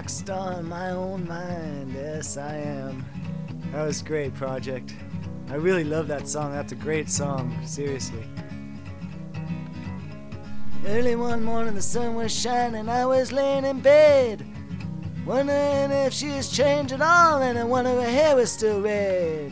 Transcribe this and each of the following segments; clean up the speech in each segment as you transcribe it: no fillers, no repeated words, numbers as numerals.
rock star in my own mind. Yes, I am. That was great, Project. I really love that song. That's a great song, seriously. Early one morning the sun was shining, I was laying in bed, wondering if she's changed at all, and I wonder her hair was still red.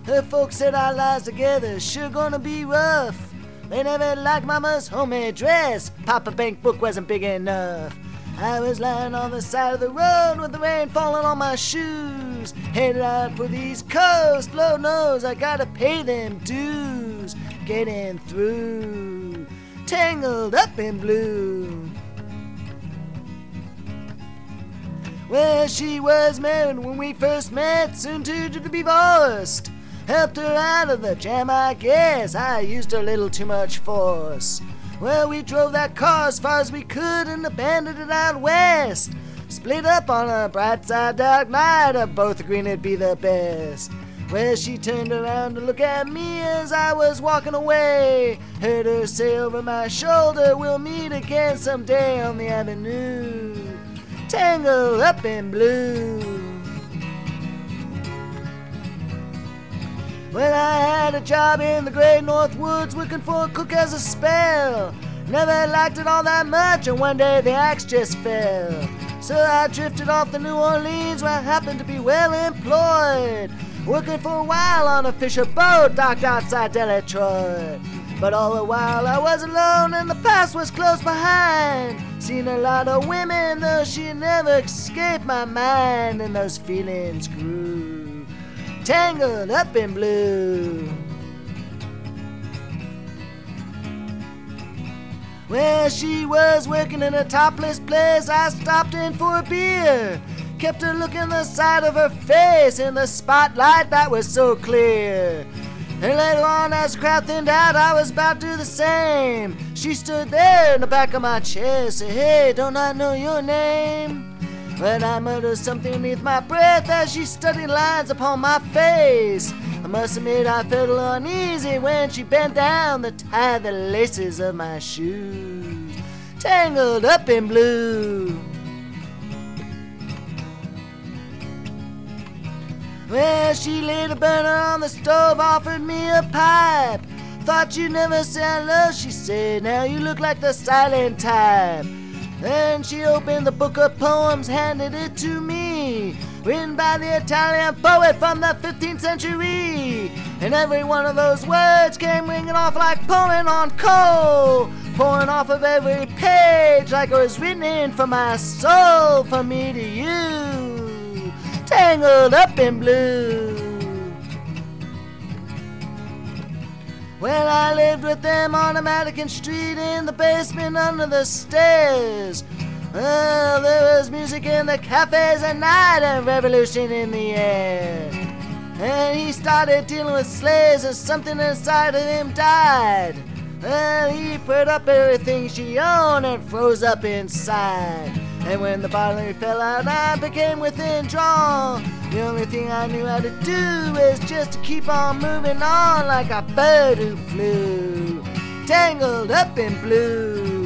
Her folks said our lives together sure gonna be rough. They never liked Mama's homemade dress, Papa Bank book wasn't big enough. I was lying on the side of the road with the rain falling on my shoes, headed out for the East Coast. Lord knows I gotta pay them dues, getting through, tangled up in blue. Well, she was married when we first met, soon to be divorced. Helped her out of the jam, I guess. I used a little too much force. Well, we drove that car as far as we could and abandoned it out west. Split up on a bright side dark night, both agreeing it'd be the best. Well, she turned around to look at me as I was walking away. Heard her say over my shoulder, we'll meet again someday on the avenue, tangled up in blue. Well, I had a job in the great North Woods working for a cook as a spell. Never liked it all that much, and one day the axe just fell. So I drifted off to New Orleans, where I happened to be well employed, working for a while on a fisher boat docked outside Detroit. But all the while I was alone and the past was close behind. Seen a lot of women, though she never escaped my mind, and those feelings grew, tangled up in blue. Well, she was working in a topless place. I stopped in for a beer, kept her looking the side of her face in the spotlight that was so clear. And later on, as the crowd thinned out, I was about to do the same. She stood there in the back of my chair, said, "Hey, don't I know your name?" But I muttered something beneath my breath as she studied lines upon my face. I must admit I felt a little uneasy when she bent down to tie the laces of my shoes, tangled up in blue. Well, she laid a burner on the stove, offered me a pipe. Thought you'd never say hello, she said, now you look like the silent type. Then she opened the book of poems, handed it to me, written by the Italian poet from the 15th century. And every one of those words came ringing off like pouring on coal, pouring off of every page like it was written in for my soul, from me to you, tangled up in blue. Well, I lived with them on a Madigan Street in the basement under the stairs. Well, there was music in the cafes at night and revolution in the air. And he started dealing with slaves and something inside of him died. Well, he put up everything she owned and froze up inside. And when the bottle fell out, I became withdrawn. The only thing I knew how to do was just to keep on moving on like a bird who flew, tangled up in blue.